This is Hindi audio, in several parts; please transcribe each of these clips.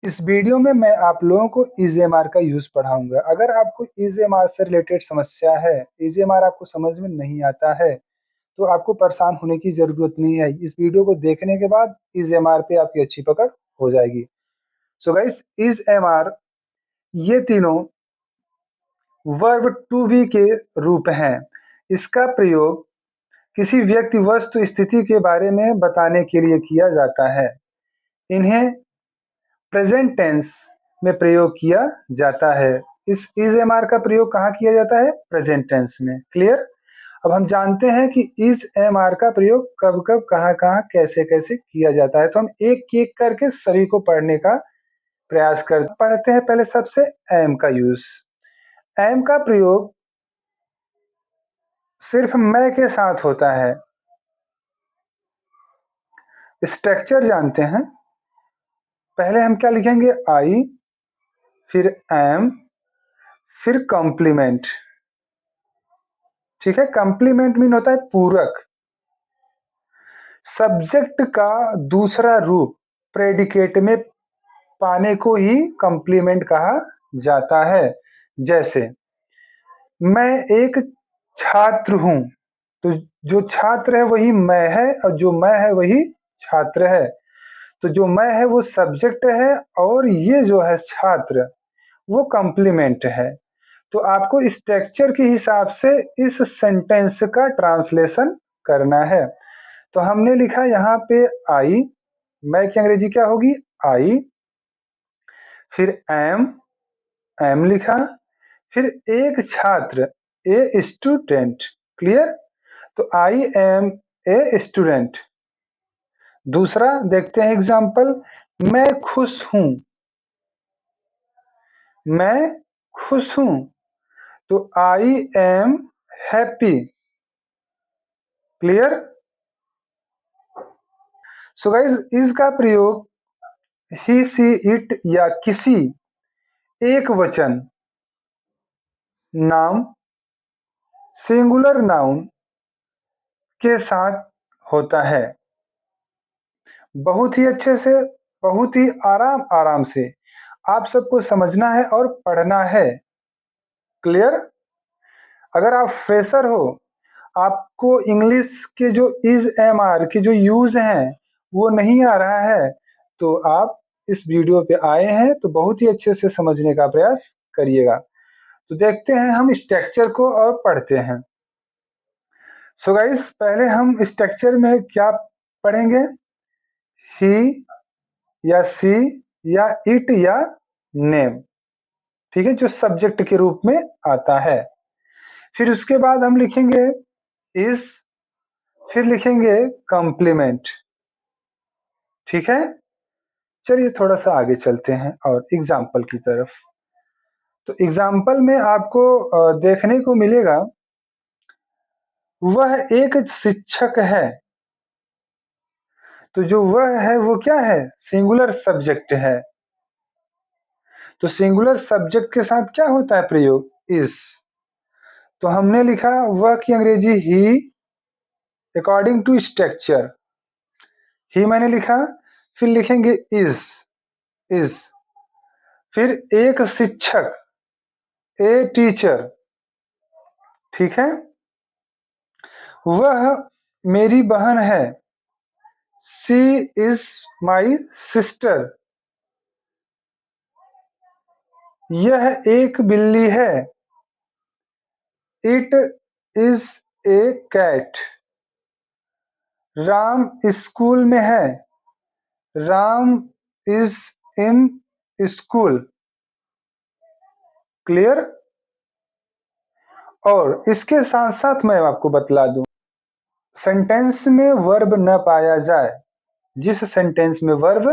इस वीडियो में मैं आप लोगों को ईजेएमआर का यूज़ पढ़ाऊँगा। अगर आपको ईजेएमआर से रिलेटेड समस्या है, ईजेएमआर आपको समझ में नहीं आता है, तो आपको परेशान होने की ज़रूरत नहीं है। इस वीडियो को देखने के बाद ईजेएमआर पे आपकी अच्छी पकड़ हो जाएगी। सो गाइस, ईजेएमआर ये तीनों वर्ब टू बी के रूप हैं। इसका प्रयोग किसी व्यक्ति, वस्तु, स्थिति के बारे में बताने के लिए किया जाता है। इन्हें प्रेजेंट टेंस में प्रयोग किया जाता है। इस इज एम आर का प्रयोग कहाँ किया जाता है? प्रेजेंट टेंस में। क्लियर? अब हम जानते हैं कि इज एम आर का प्रयोग कब कब, कहाँ कहाँ, कैसे कैसे किया जाता है। तो हम एक एक करके सभी को पढ़ने का प्रयास करते पढ़ते हैं। पहले सबसे एम का यूज। एम का प्रयोग सिर्फ मैं के साथ होता है। स्ट्रक्चर जानते हैं। पहले हम क्या लिखेंगे? आई, फिर एम, फिर कॉम्प्लीमेंट। ठीक है, कॉम्प्लीमेंट मीन होता है पूरक। सब्जेक्ट का दूसरा रूप प्रेडिकेट में पाने को ही कॉम्प्लीमेंट कहा जाता है। जैसे मैं एक छात्र हूं, तो जो छात्र है वही मैं है, और जो मैं है वही छात्र है। तो जो मैं है वो सब्जेक्ट है, और ये जो है छात्र, वो कॉम्प्लीमेंट है। तो आपको स्ट्रक्चर के हिसाब से इस सेंटेंस का ट्रांसलेशन करना है। तो हमने लिखा यहाँ पे आई, मैं की अंग्रेजी क्या होगी? आई। फिर एम लिखा। फिर एक छात्र, ए स्टूडेंट। क्लियर? तो आई एम ए स्टूडेंट। दूसरा देखते हैं एग्जाम्पल। मैं खुश हूं, मैं खुश हूं। तो I am happy. Clear? So guys, इसका प्रयोग ही, सी, इट या किसी एक वचन नाम, सिंगुलर नाउन के साथ होता है। बहुत ही अच्छे से, बहुत ही आराम आराम से आप सबको समझना है और पढ़ना है। क्लियर? अगर आप फ्रेशर हो, आपको इंग्लिश के जो इज एम आर के जो यूज हैं वो नहीं आ रहा है, तो आप इस वीडियो पे आए हैं तो बहुत ही अच्छे से समझने का प्रयास करिएगा। तो देखते हैं हम स्ट्रक्चर को और पढ़ते हैं। सो गाइस, पहले हम स्ट्रक्चर में क्या पढ़ेंगे? ही या सी या इट या नेम। ठीक है, जो सब्जेक्ट के रूप में आता है। फिर उसके बाद हम लिखेंगे इज, फिर लिखेंगे कॉम्प्लीमेंट। ठीक है, चलिए थोड़ा सा आगे चलते हैं और एग्जाम्पल की तरफ। तो एग्जाम्पल में आपको देखने को मिलेगा, वह एक शिक्षक है। तो जो वह है वो क्या है? सिंगुलर सब्जेक्ट है। तो सिंगुलर सब्जेक्ट के साथ क्या होता है प्रयोग? इज। तो हमने लिखा वह की अंग्रेजी ही, अकॉर्डिंग टू स्ट्रक्चर। ही मैंने लिखा, फिर लिखेंगे इज। फिर एक शिक्षक, ए टीचर। ठीक है, वह मेरी बहन है, सी इज माई सिस्टर। यह एक बिल्ली है, it is a cat. Ram school में है, Ram is in school. Clear? और इसके साथ साथ मैं आपको बतला दूं, सेंटेंस में वर्ब न पाया जाए, जिस सेंटेंस में वर्ब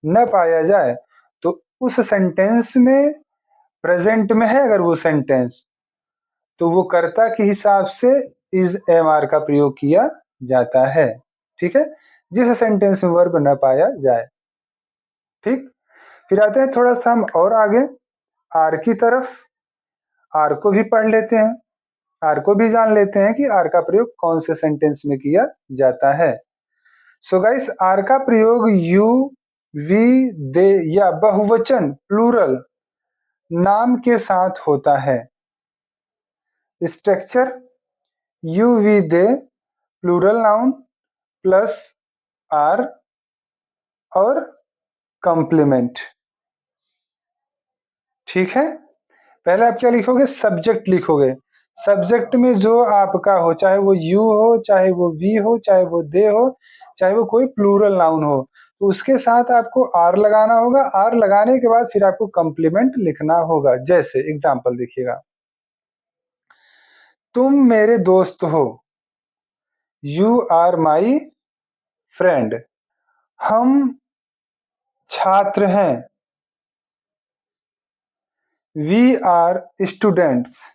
न पाया जाए, तो उस सेंटेंस में प्रेजेंट में है अगर वो सेंटेंस, तो वो कर्ता के हिसाब से इज एम आर का प्रयोग किया जाता है। ठीक है, जिस सेंटेंस में वर्ब न पाया जाए। ठीक, फिर आते हैं थोड़ा सा हम और आगे आर की तरफ। आर को भी पढ़ लेते हैं, आर को भी जान लेते हैं कि आर का प्रयोग कौन से सेंटेंस में किया जाता है। सो गाइस, आर का प्रयोग यू, वी, दे या बहुवचन प्लूरल नाम के साथ होता है। Structure you, we, they plural noun plus are और कॉम्प्लीमेंट। ठीक है, पहले आप क्या लिखोगे? सब्जेक्ट लिखोगे। सब्जेक्ट में जो आपका हो, चाहे वो यू हो, चाहे वो वी हो, चाहे वो दे हो, चाहे वो कोई प्लूरल नाउन हो, तो उसके साथ आपको आर लगाना होगा। आर लगाने के बाद फिर आपको कॉम्प्लीमेंट लिखना होगा। जैसे एग्जांपल देखिएगा, तुम मेरे दोस्त हो, यू आर माई फ्रेंड। हम छात्र हैं, वी आर स्टूडेंट्स।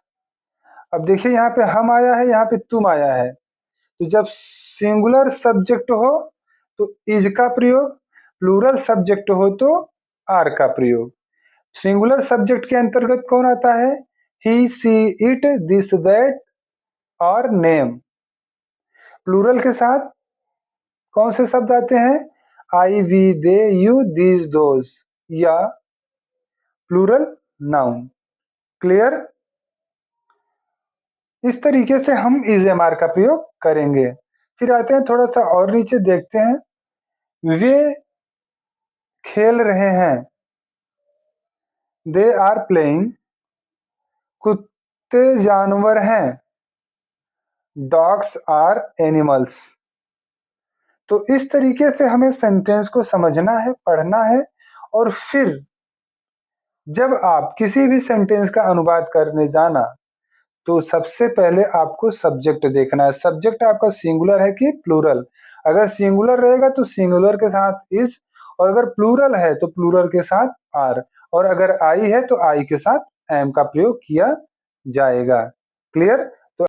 अब देखिए यहाँ पे हम आया है, यहाँ पे तुम आया है। तो जब सिंगुलर सब्जेक्ट हो तो इज का प्रयोग, प्लूरल सब्जेक्ट हो तो आर का प्रयोग। सिंगुलर सब्जेक्ट के अंतर्गत कौन आता है? He, she, it, this, that और नेम। प्लूरल के साथ कौन से शब्द आते हैं? I, we, they, you, these, those या प्लूरल नाउन। क्लियर? इस तरीके से हम इज एम आर का प्रयोग करेंगे। फिर आते हैं थोड़ा सा और नीचे देखते हैं। वे खेल रहे हैं, दे आर प्लेइंग। कुत्ते जानवर हैं, डॉग्स आर एनिमल्स। तो इस तरीके से हमें सेंटेंस को समझना है, पढ़ना है, और फिर जब आप किसी भी सेंटेंस का अनुवाद करने जाना तो सबसे पहले आपको सब्जेक्ट देखना है। सब्जेक्ट आपका सिंगुलर है कि प्लूरल। अगर सिंगुलर रहेगा तो सिंगुलर के साथ इज, और अगर प्लूरल है तो प्लूरल के साथ आर, और अगर आई है तो आई के साथ एम का प्रयोग किया जाएगा। क्लियर?